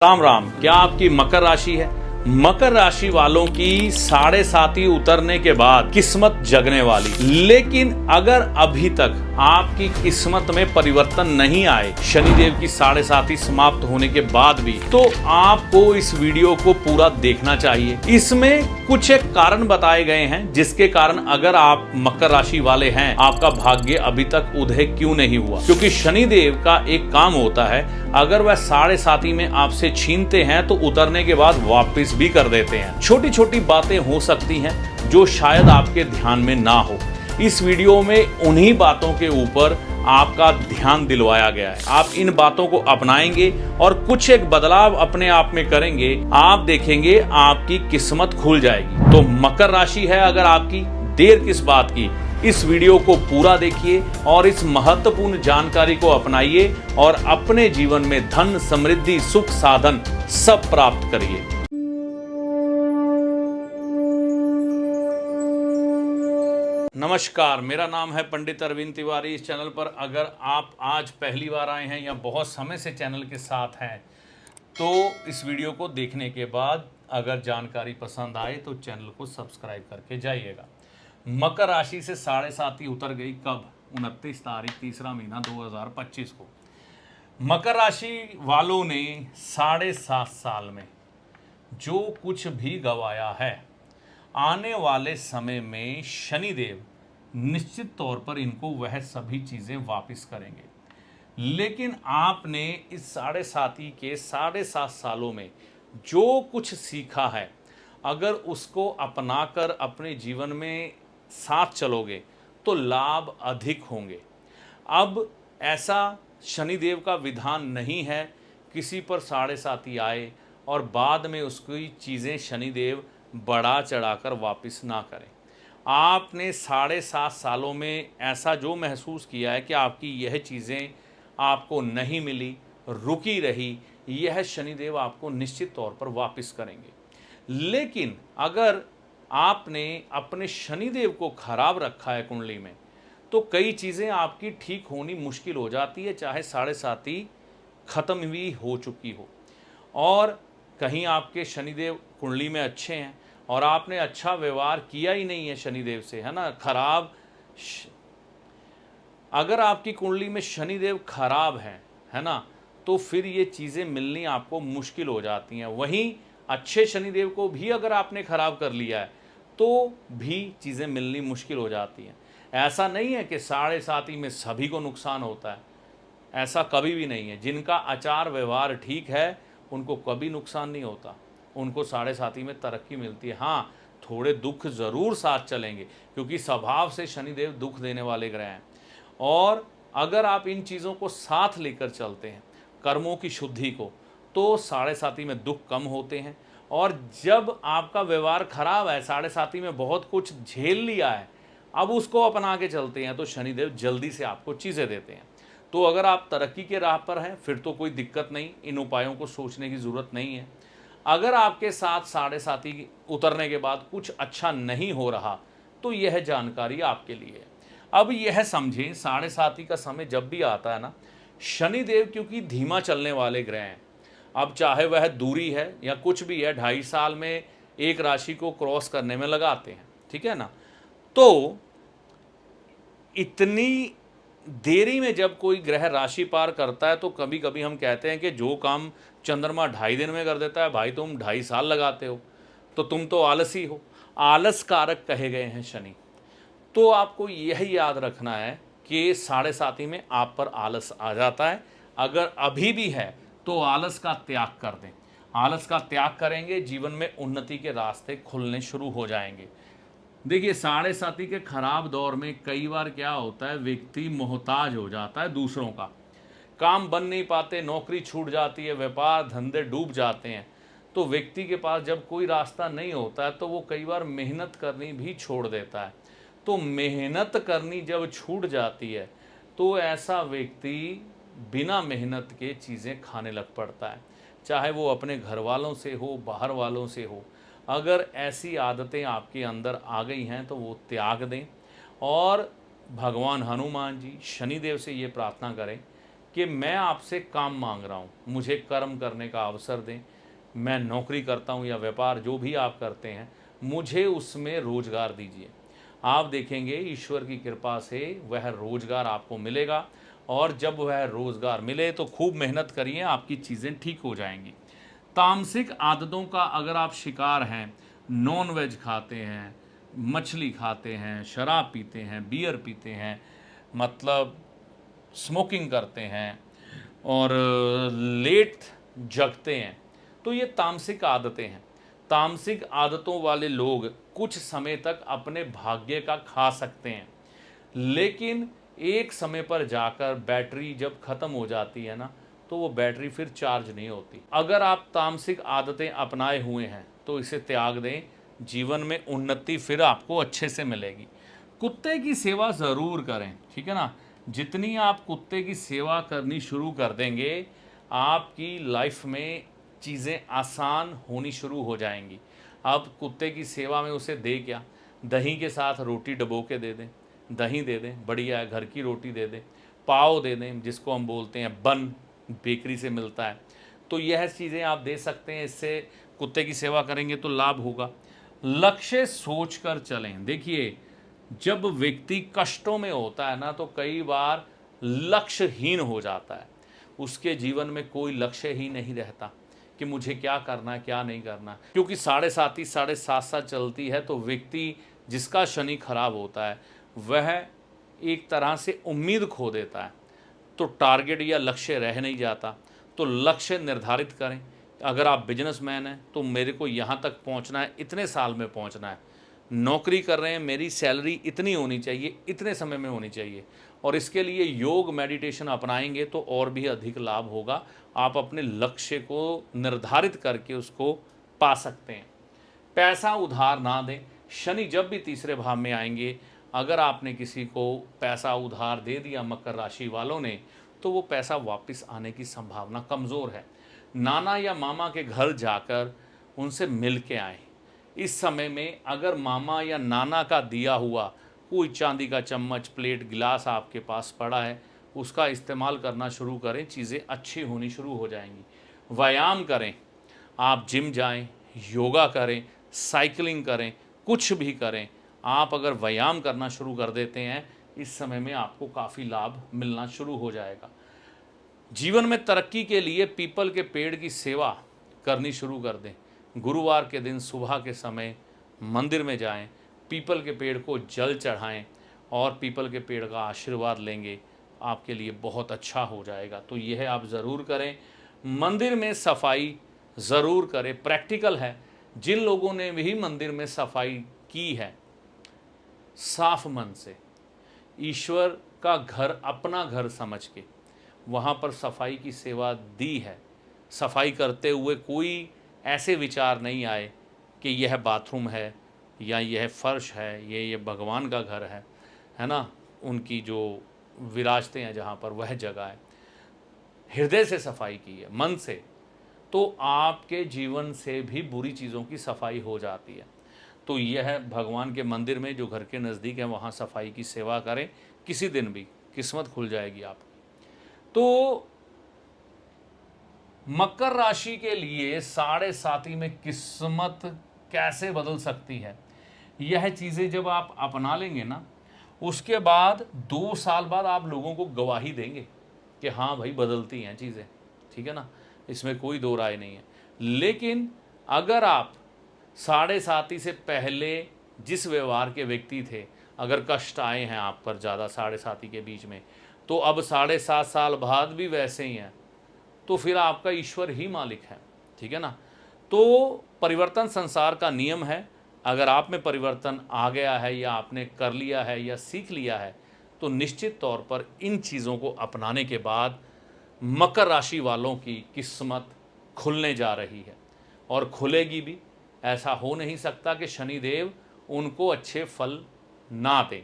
राम राम। क्या आपकी मकर राशि है? मकर राशि वालों की 7.5 उतरने के बाद किस्मत जगने वाली, लेकिन अगर अभी तक आपकी किस्मत में परिवर्तन नहीं आए शनिदेव की 7.5 समाप्त होने के बाद भी, तो आपको इस वीडियो को पूरा देखना चाहिए। इसमें कुछ एक कारण बताए गए हैं जिसके कारण अगर आप मकर राशि वाले हैं, आपका भाग्य अभी तक उदय क्यों नहीं हुआ। क्योंकि शनिदेव का एक काम होता है, अगर वह 7.5 में आपसे छीनते हैं तो उतरने के बाद वापस भी कर देते हैं। छोटी छोटी बातें हो सकती हैं जो शायद आपके ध्यान में ना हो। इस वीडियो में उन्हीं बातों के ऊपर आपका ध्यान दिलवाया गया है। आप इन बातों को अपनाएंगे और कुछ एक बदलाव अपने आप में करेंगे, आप देखेंगे आपकी किस्मत खुल जाएगी। तो मकर राशि है अगर आपकी, देर किस बात की, इस वीडियो को पूरा देखिए और इस महत्वपूर्ण जानकारी को अपनाइए और अपने जीवन में धन, समृद्धि, सुख, साधन सब प्राप्त करिए। नमस्कार, मेरा नाम है पंडित अरविंद तिवारी। इस चैनल पर अगर आप आज पहली बार आए हैं या बहुत समय से चैनल के साथ हैं, तो इस वीडियो को देखने के बाद अगर जानकारी पसंद आए तो चैनल को सब्सक्राइब करके जाइएगा। मकर राशि से 7.5 उतर गई कब? 29 तारीख, तीसरा महीना 2025 को। मकर राशि वालों ने 7.5 साल में जो कुछ भी गवाया है, आने वाले समय में शनिदेव निश्चित तौर पर इनको वह सभी चीजें वापस करेंगे। लेकिन आपने इस 7.5 सालों में जो कुछ सीखा है, अगर उसको अपनाकर अपने जीवन में साथ चलोगे तो लाभ अधिक होंगे। अब ऐसा शनिदेव का विधान नहीं है किसी पर 7.5 आए और बाद में उसकी चीज़ें शनिदेव बढ़ा चढ़ाकर वापस ना करें। आपने 7.5 सालों में ऐसा जो महसूस किया है कि आपकी यह चीज़ें आपको नहीं मिली, रुकी रही, यह शनिदेव आपको निश्चित तौर पर वापस करेंगे। लेकिन अगर आपने अपने शनिदेव को खराब रखा है कुंडली में, तो कई चीज़ें आपकी ठीक होनी मुश्किल हो जाती है, चाहे 7.5 खत्म भी हो चुकी हो। और कहीं आपके शनिदेव कुंडली में अच्छे हैं और आपने अच्छा व्यवहार किया ही नहीं है शनिदेव से, है ना, खराब। अगर आपकी कुंडली में शनिदेव खराब है ना, तो फिर ये चीज़ें मिलनी आपको मुश्किल हो जाती हैं। वहीं अच्छे शनिदेव को भी अगर आपने खराब कर लिया है तो भी चीज़ें मिलनी मुश्किल हो जाती हैं। ऐसा नहीं है कि 7.5 में सभी को नुकसान होता है, ऐसा कभी भी नहीं है। जिनका आचार व्यवहार ठीक है उनको कभी नुकसान नहीं होता, उनको 7.5 में तरक्की मिलती है। हाँ, थोड़े दुख ज़रूर साथ चलेंगे क्योंकि स्वभाव से शनिदेव दुख देने वाले ग्रह हैं। और अगर आप इन चीज़ों को साथ लेकर चलते हैं, कर्मों की शुद्धि को, तो 7.5 में दुख कम होते हैं। और जब आपका व्यवहार खराब है, 7.5 में बहुत कुछ झेल लिया है, अब उसको अपना के चलते हैं, तो शनिदेव जल्दी से आपको चीज़ें देते हैं। तो अगर आप तरक्की के राह पर हैं फिर तो कोई दिक्कत नहीं, इन उपायों को सोचने की ज़रूरत नहीं है। अगर आपके साथ 7.5 उतरने के बाद कुछ अच्छा नहीं हो रहा, तो यह जानकारी आपके लिए है। अब यह समझें, 7.5 का समय जब भी आता है ना, शनिदेव क्योंकि धीमा चलने वाले ग्रह हैं, अब चाहे वह दूरी है या कुछ भी है, 2.5 साल में एक राशि को क्रॉस करने में लगाते हैं, ठीक है ना। तो इतनी देरी में जब कोई ग्रह राशि पार करता है तो कभी कभी हम कहते हैं कि जो काम चंद्रमा 2.5 दिन में कर देता है, भाई तुम 2.5 साल लगाते हो, तो तुम तो आलसी हो। आलस कारक कहे गए हैं शनि। तो आपको यह याद रखना है कि 7.5 में आप पर आलस आ जाता है। अगर अभी भी है तो आलस का त्याग कर दें। आलस का त्याग करेंगे, जीवन में उन्नति के रास्ते खुलने शुरू हो जाएंगे। देखिए, 7.5 के खराब दौर में कई बार क्या होता है, व्यक्ति मोहताज हो जाता है दूसरों का, काम बन नहीं पाते, नौकरी छूट जाती है, व्यापार धंधे डूब जाते हैं। तो व्यक्ति के पास जब कोई रास्ता नहीं होता है तो वो कई बार मेहनत करनी भी छोड़ देता है। तो मेहनत करनी जब छूट जाती है तो ऐसा व्यक्ति बिना मेहनत के चीज़ें खाने लग पड़ता है, चाहे वो अपने घर वालों से हो, बाहर वालों से हो। अगर ऐसी आदतें आपके अंदर आ गई हैं तो वो त्याग दें और भगवान हनुमान जी, शनिदेव से ये प्रार्थना करें कि मैं आपसे काम मांग रहा हूँ, मुझे कर्म करने का अवसर दें, मैं नौकरी करता हूँ या व्यापार जो भी आप करते हैं, मुझे उसमें रोजगार दीजिए। आप देखेंगे ईश्वर की कृपा से वह रोजगार आपको मिलेगा, और जब वह रोजगार मिले तो खूब मेहनत करिए, आपकी चीज़ें ठीक हो जाएंगी। तामसिक आदतों का अगर आप शिकार हैं, नॉन वेज खाते हैं, मछली खाते हैं, शराब पीते हैं, बियर पीते हैं, मतलब स्मोकिंग करते हैं और लेट जगते हैं, तो ये तामसिक आदतें हैं। तामसिक आदतों वाले लोग कुछ समय तक अपने भाग्य का खा सकते हैं, लेकिन एक समय पर जाकर बैटरी जब खत्म हो जाती है ना, तो वो बैटरी फिर चार्ज नहीं होती। अगर आप तामसिक आदतें अपनाए हुए हैं तो इसे त्याग दें, जीवन में उन्नति फिर आपको अच्छे से मिलेगी। कुत्ते की सेवा ज़रूर करें, ठीक है ना। जितनी आप कुत्ते की सेवा करनी शुरू कर देंगे, आपकी लाइफ में चीज़ें आसान होनी शुरू हो जाएंगी। अब कुत्ते की सेवा में उसे दे क्या, दही के साथ रोटी डबो के दे दें, दही दे दें, बढ़िया है, घर की रोटी दे दें, पाव दे दें जिसको हम बोलते हैं बन, बेकरी से मिलता है, तो यह चीज़ें आप दे सकते हैं। इससे कुत्ते की सेवा करेंगे तो लाभ होगा। लक्ष्य सोच कर चलें। देखिए, जब व्यक्ति कष्टों में होता है ना, तो कई बार लक्ष्यहीन हो जाता है, उसके जीवन में कोई लक्ष्य ही नहीं रहता कि मुझे क्या करना है क्या नहीं करना, क्योंकि 7.5 चलती है, तो व्यक्ति जिसका शनि खराब होता है वह एक तरह से उम्मीद खो देता है, तो टारगेट या लक्ष्य रह नहीं जाता। तो लक्ष्य निर्धारित करें। अगर आप बिजनेसमैन हैं तो मेरे को यहाँ तक पहुँचना है, इतने साल में पहुँचना है। नौकरी कर रहे हैं, मेरी सैलरी इतनी होनी चाहिए, इतने समय में होनी चाहिए, और इसके लिए योग मेडिटेशन अपनाएंगे तो और भी अधिक लाभ होगा। आप अपने लक्ष्य को निर्धारित करके उसको पा सकते हैं। पैसा उधार ना दें। शनि जब भी तीसरे भाव में आएंगे, अगर आपने किसी को पैसा उधार दे दिया मकर राशि वालों ने, तो वो पैसा वापस आने की संभावना कमज़ोर है। नाना या मामा के घर जाकर उनसे मिल के आएँ। इस समय में अगर मामा या नाना का दिया हुआ कोई चांदी का चम्मच, प्लेट, गिलास आपके पास पड़ा है, उसका इस्तेमाल करना शुरू करें, चीज़ें अच्छी होनी शुरू हो जाएंगी। व्यायाम करें, आप जिम जाएं, योगा करें, साइकिलिंग करें, कुछ भी करें, आप अगर व्यायाम करना शुरू कर देते हैं, इस समय में आपको काफ़ी लाभ मिलना शुरू हो जाएगा। जीवन में तरक्की के लिए पीपल के पेड़ की सेवा करनी शुरू कर दें। गुरुवार के दिन सुबह के समय मंदिर में जाएं, पीपल के पेड़ को जल चढ़ाएं और पीपल के पेड़ का आशीर्वाद लेंगे, आपके लिए बहुत अच्छा हो जाएगा। तो यह आप ज़रूर करें। मंदिर में सफाई ज़रूर करें, प्रैक्टिकल है। जिन लोगों ने भी मंदिर में सफाई की है साफ मन से, ईश्वर का घर अपना घर समझ के वहाँ पर सफाई की सेवा दी है, सफाई करते हुए कोई ऐसे विचार नहीं आए कि यह बाथरूम है या यह फर्श है, ये भगवान का घर है ना, उनकी जो विराजते हैं जहाँ पर वह जगह है, हृदय से सफाई की है, मन से, तो आपके जीवन से भी बुरी चीज़ों की सफाई हो जाती है। तो यह भगवान के मंदिर में जो घर के नज़दीक है वहाँ सफाई की सेवा करें, किसी दिन भी किस्मत खुल जाएगी आपकी। तो मकर राशि के लिए साढ़े साथी में किस्मत कैसे बदल सकती है, यह चीज़ें जब आप अपना लेंगे ना, उसके बाद 2 साल बाद आप लोगों को गवाही देंगे कि हाँ भाई बदलती हैं चीज़ें, ठीक है ना, इसमें कोई दो राय नहीं है। लेकिन अगर आप साढ़े साथी से पहले जिस व्यवहार के व्यक्ति थे, अगर कष्ट आए हैं आप पर ज़्यादा साढ़े साथी के बीच में, तो अब 7.5 साल बाद भी वैसे ही हैं, तो फिर आपका ईश्वर ही मालिक है, ठीक है ना। तो परिवर्तन संसार का नियम है। अगर आप में परिवर्तन आ गया है या आपने कर लिया है या सीख लिया है, तो निश्चित तौर पर इन चीज़ों को अपनाने के बाद मकर राशि वालों की किस्मत खुलने जा रही है और खुलेगी भी। ऐसा हो नहीं सकता कि शनिदेव उनको अच्छे फल ना दें।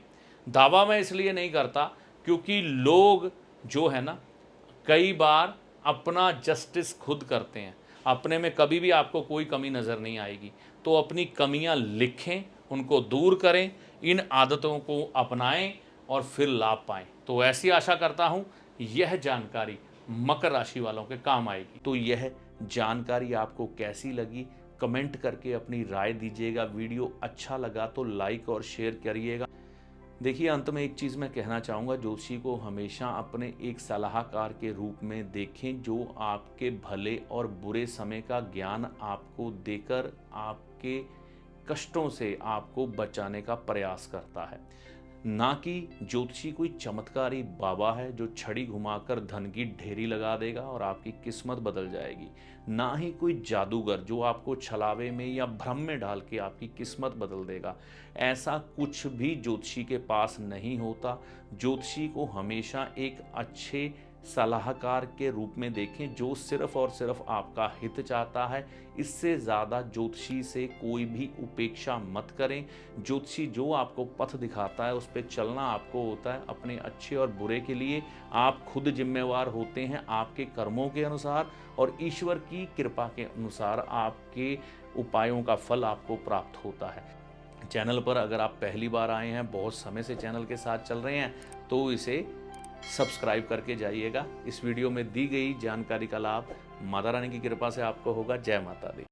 दावा मैं इसलिए नहीं करता क्योंकि लोग जो है ना, कई बार अपना जस्टिस खुद करते हैं, अपने में कभी भी आपको कोई कमी नज़र नहीं आएगी। तो अपनी कमियां लिखें, उनको दूर करें, इन आदतों को अपनाएं और फिर लाभ पाएं। तो ऐसी आशा करता हूं यह जानकारी मकर राशि वालों के काम आएगी। तो यह जानकारी आपको कैसी लगी कमेंट करके अपनी राय दीजिएगा। वीडियो अच्छा लगा तो लाइक और शेयर करिएगा। देखिए, अंत में एक चीज़ मैं कहना चाहूँगा, ज्योतिषी को हमेशा अपने एक सलाहकार के रूप में देखें जो आपके भले और बुरे समय का ज्ञान आपको देकर आपके कष्टों से आपको बचाने का प्रयास करता है। ना कि ज्योतिषी कोई चमत्कारी बाबा है जो छड़ी घुमाकर धन की ढेरी लगा देगा और आपकी किस्मत बदल जाएगी। ना ही कोई जादूगर जो आपको छलावे में या भ्रम में डाल के आपकी किस्मत बदल देगा। ऐसा कुछ भी ज्योतिषी के पास नहीं होता। ज्योतिषी को हमेशा एक अच्छे सलाहकार के रूप में देखें जो सिर्फ और सिर्फ आपका हित चाहता है। इससे ज़्यादा ज्योतिषी से कोई भी उपेक्षा मत करें। ज्योतिषी जो आपको पथ दिखाता है उस पर चलना आपको होता है। अपने अच्छे और बुरे के लिए आप खुद जिम्मेवार होते हैं आपके कर्मों के अनुसार, और ईश्वर की कृपा के अनुसार आपके उपायों का फल आपको प्राप्त होता है। चैनल पर अगर आप पहली बार आए हैं, बहुत समय से चैनल के साथ चल रहे हैं, तो इसे सब्सक्राइब करके जाइएगा। इस वीडियो में दी गई जानकारी का लाभ माता रानी की कृपा से आपको होगा। जय माता दी।